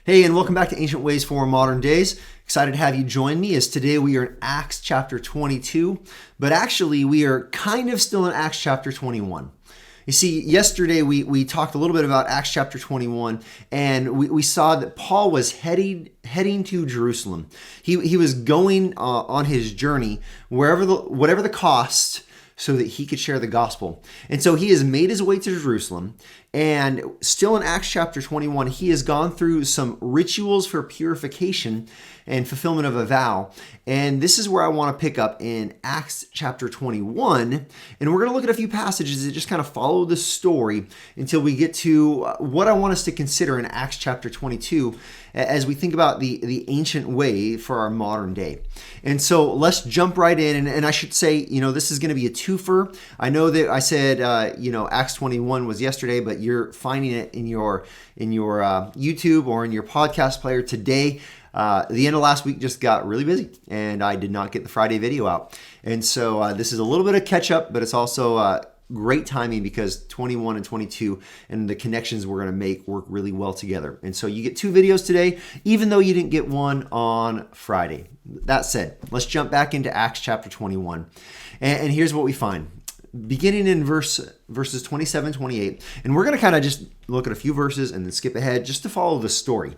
Hey, and welcome back to Ancient Ways for Modern Days. Excited to have you join me as today we are in Acts chapter 22, but actually we are kind of still in Acts chapter 21. You see, yesterday we talked a little bit about Acts chapter 21, and we saw that Paul was heading to Jerusalem. He was going on his journey, whatever the cost, so that he could share the gospel. And so he has made his way to Jerusalem, and still in Acts chapter 21, he has gone through some rituals for purification and fulfillment of a vow. And this is where I want to pick up in Acts chapter 21. And we're going to look at a few passages that just kind of follow the story until we get to what I want us to consider in Acts chapter 22 as we think about the ancient way for our modern day. And so let's jump right in. And I should say, this is going to be a twofer. I know that I said, Acts 21 was yesterday, but you're finding it in your YouTube or in your podcast player today. The end of last week just got really busy, and I did not get the Friday video out. And so this is a little bit of catch up, but it's also great timing because 21 and 22 and the connections we're going to make work really well together. And so you get two videos today, even though you didn't get one on Friday. That said, let's jump back into Acts chapter 21. And here's what we find. Beginning in verses 27, 28, and we're going to kind of just look at a few verses and then skip ahead just to follow the story.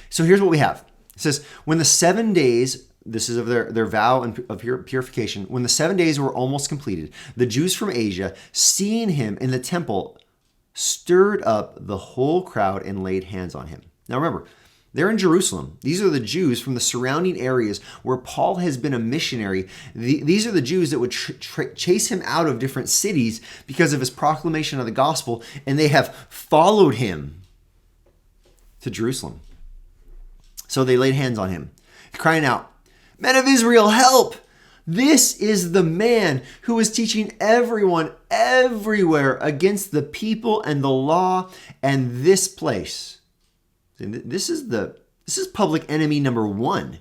So here's what we have. It says, when the 7 days, this is of their vow and of purification, when the 7 days were almost completed, the Jews from Asia, seeing him in the temple, stirred up the whole crowd and laid hands on him. Now remember, they're in Jerusalem. These are the Jews from the surrounding areas where Paul has been a missionary. These are the Jews that would chase him out of different cities because of his proclamation of the gospel, and they have followed him to Jerusalem. So they laid hands on him, crying out, "Men of Israel, help! This is the man who is teaching everyone everywhere against the people and the law and this place." This is public enemy number one.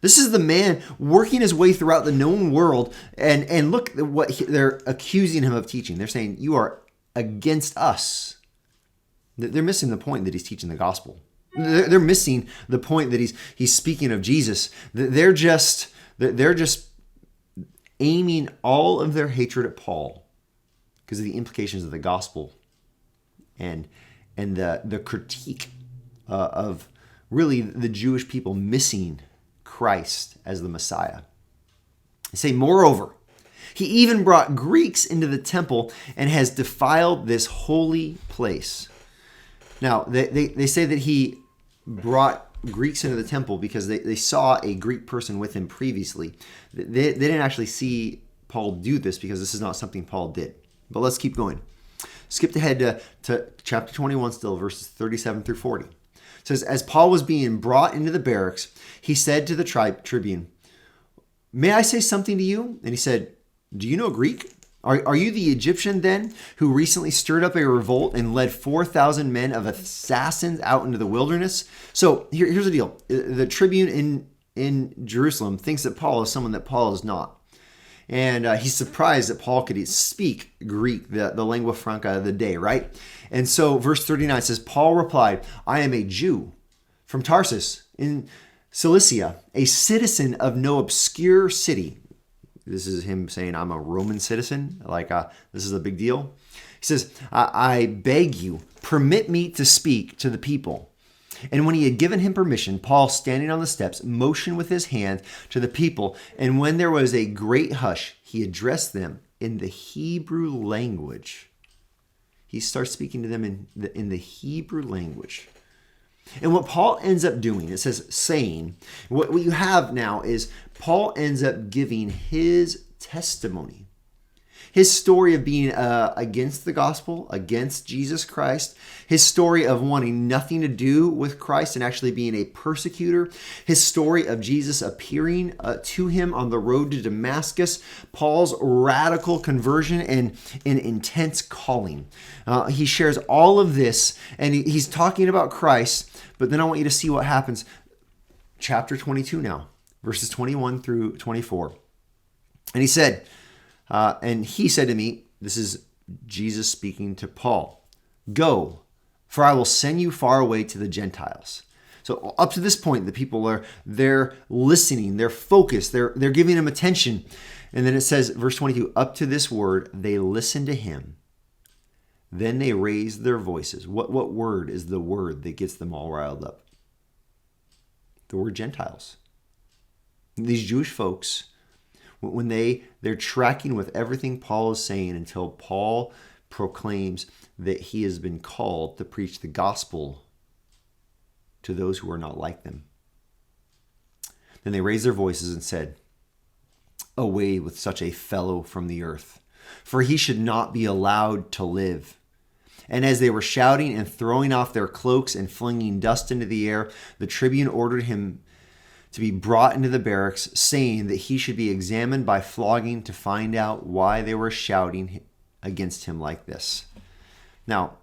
This is the man working his way throughout the known world. And look at what they're accusing him of teaching. They're saying, you are against us. They're missing the point that he's teaching the gospel. They're missing the point that he's speaking of Jesus. They're just aiming all of their hatred at Paul because of the implications of the gospel and the critique of really the Jewish people missing Christ as the Messiah. They say, moreover, he even brought Greeks into the temple and has defiled this holy place. Now, they say that he brought Greeks into the temple because they saw a Greek person with him previously. They didn't actually see Paul do this because this is not something Paul did. But let's keep going. Skipped ahead to chapter 21 still, verses 37 through 40. It says, as Paul was being brought into the barracks, he said to the tribune, "May I say something to you?" And he said, "Do you know Greek? Are you the Egyptian then who recently stirred up a revolt and led 4,000 men of assassins out into the wilderness?" So here's the deal. The tribune in Jerusalem thinks that Paul is someone that Paul is not. And he's surprised that Paul could speak Greek, the lingua franca of the day, right? And so verse 39 says, Paul replied, "I am a Jew from Tarsus in Cilicia, a citizen of no obscure city." This is him saying, I'm a Roman citizen. This is a big deal. He says, I beg you, permit me to speak to the people. And when he had given him permission, Paul, standing on the steps, motioned with his hand to the people. And when there was a great hush, he addressed them in the Hebrew language. He starts speaking to them in the Hebrew language. And what Paul ends up doing, it says saying, what you have now is Paul ends up giving his testimony. His story of being against the gospel, against Jesus Christ. His story of wanting nothing to do with Christ and actually being a persecutor. His story of Jesus appearing to him on the road to Damascus. Paul's radical conversion and intense calling. He shares all of this and he's talking about Christ. But then I want you to see what happens. Chapter 22 now, verses 21 through 24. And he said to me, this is Jesus speaking to Paul, "Go, for I will send you far away to the Gentiles." So up to this point, the people they're listening, they're focused, they're giving him attention. And then it says, verse 22, up to this word, they listened to him. Then they raised their voices. What word is the word that gets them all riled up? The word Gentiles. These Jewish folks, when they're tracking with everything Paul is saying until Paul proclaims that he has been called to preach the gospel to those who are not like them. Then they raised their voices and said, away with such a fellow from the earth, for he should not be allowed to live. And as they were shouting and throwing off their cloaks and flinging dust into the air, the tribune ordered him to be brought into the barracks, saying that he should be examined by flogging to find out why they were shouting against him like this. Now,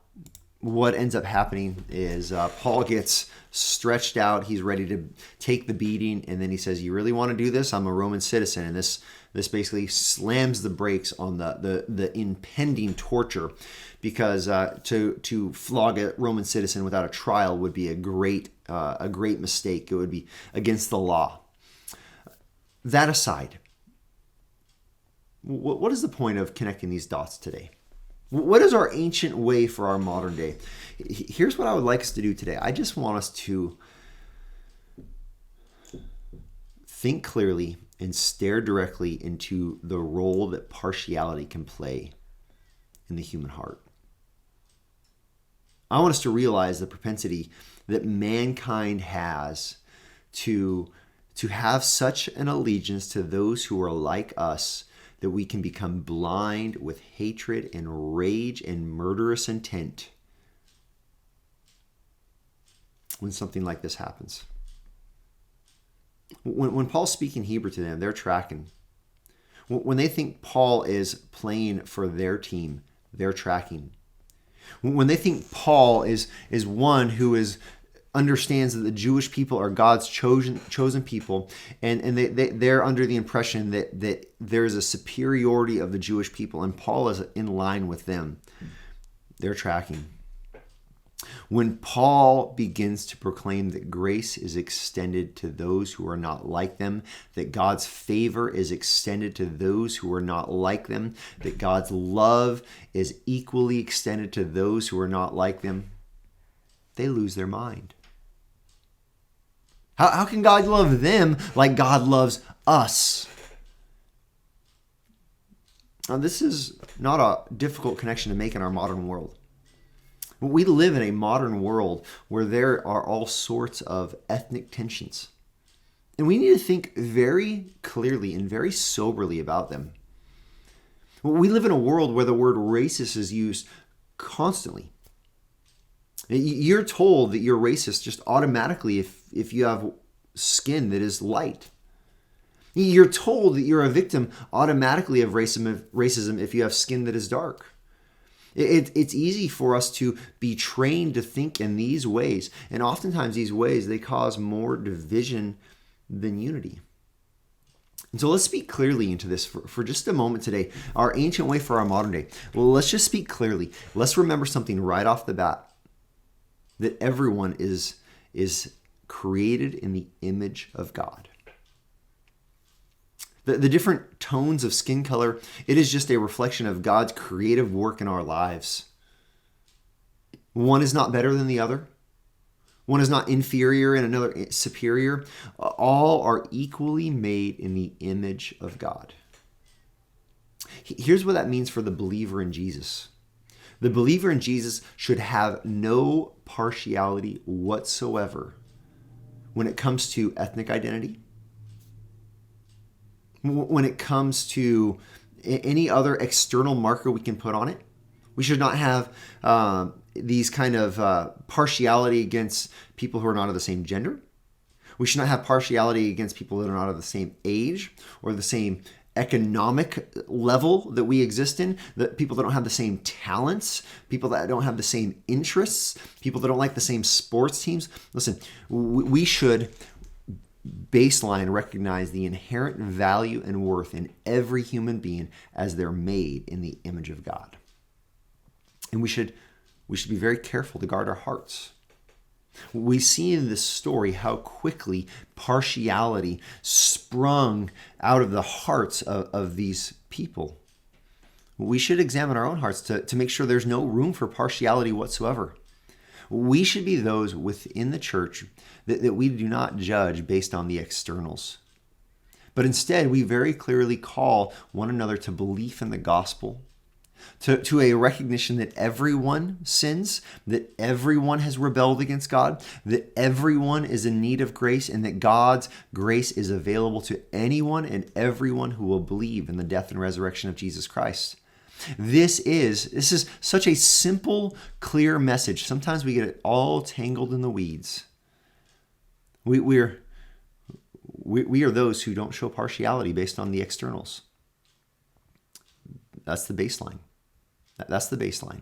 what ends up happening is Paul gets stretched out. He's ready to take the beating. And then he says, you really want to do this? I'm a Roman citizen. And this basically slams the brakes on the impending torture, because to flog a Roman citizen without a trial would be a great mistake. It would be against the law. That aside, what is the point of connecting these dots today? What is our ancient way for our modern day? Here's what I would like us to do today. I just want us to think clearly and stare directly into the role that partiality can play in the human heart. I want us to realize the propensity that mankind has to have such an allegiance to those who are like us that we can become blind with hatred and rage and murderous intent when something like this happens. When Paul's speaking Hebrew to them, they're tracking. When they think Paul is playing for their team, they're tracking. When they think Paul is one who understands that the Jewish people are God's chosen people, and they're under the impression that there's a superiority of the Jewish people, and Paul is in line with them, they're tracking. When Paul begins to proclaim that grace is extended to those who are not like them, that God's favor is extended to those who are not like them, that God's love is equally extended to those who are not like them, they lose their mind. How can God love them like God loves us? Now, this is not a difficult connection to make in our modern world. We live in a modern world where there are all sorts of ethnic tensions. And we need to think very clearly and very soberly about them. We live in a world where the word racist is used constantly. You're told that you're racist just automatically if you have skin that is light. You're told that you're a victim automatically of racism if you have skin that is dark. It's easy for us to be trained to think in these ways. And oftentimes these ways, they cause more division than unity. And so let's speak clearly into this for just a moment today. Our ancient way for our modern day. Well, let's just speak clearly. Let's remember something right off the bat. That everyone is created in the image of God. The different tones of skin color, it is just a reflection of God's creative work in our lives. One is not better than the other. One is not inferior and another superior. All are equally made in the image of God. Here's what that means for the believer in Jesus. The believer in Jesus should have no partiality whatsoever when it comes to ethnic identity, when it comes to any other external marker we can put on it. We should not have these kind of partiality against people who are not of the same gender. We should not have partiality against people that are not of the same age or the same economic level that we exist in, that people that don't have the same talents, people that don't have the same interests, people that don't like the same sports teams. Listen, we should baseline recognize the inherent value and worth in every human being as they're made in the image of God. And we should be very careful to guard our hearts. We see in this story how quickly partiality sprung out of the hearts of these people. We should examine our own hearts to make sure there's no room for partiality whatsoever. We should be those within the church that we do not judge based on the externals. But instead, we very clearly call one another to belief in the gospel, to a recognition that everyone sins, that everyone has rebelled against God, that everyone is in need of grace, and that God's grace is available to anyone and everyone who will believe in the death and resurrection of Jesus Christ. This is such a simple, clear message. Sometimes we get it all tangled in the weeds. We are those who don't show partiality based on the externals. That's the baseline. That's the baseline.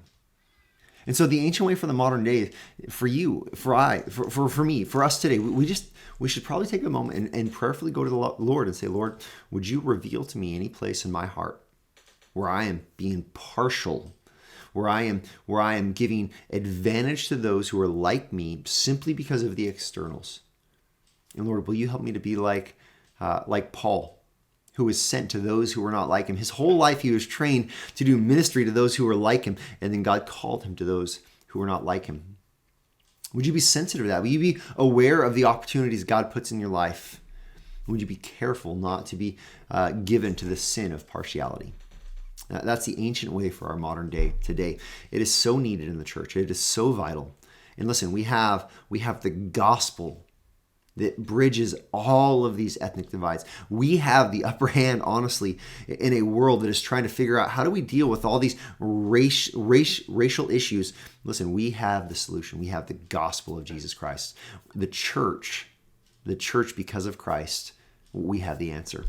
And so the ancient way for the modern day, for you, for me, for us today, we should probably take a moment and prayerfully go to the Lord and say, Lord, would you reveal to me any place in my heart where I am being partial, where I am giving advantage to those who are like me simply because of the externals. And Lord, will you help me to be like Paul, who was sent to those who were not like him. His whole life he was trained to do ministry to those who were like him, and then God called him to those who were not like him. Would you be sensitive to that? Will you be aware of the opportunities God puts in your life? Would you be careful not to be given to the sin of partiality? That's the ancient way for our modern day today. It is so needed in the church. It is so vital. And listen, we have the gospel that bridges all of these ethnic divides. We have the upper hand, honestly, in a world that is trying to figure out how do we deal with all these racial issues. Listen, we have the solution. We have the gospel of Jesus Christ. The church, because of Christ, we have the answer.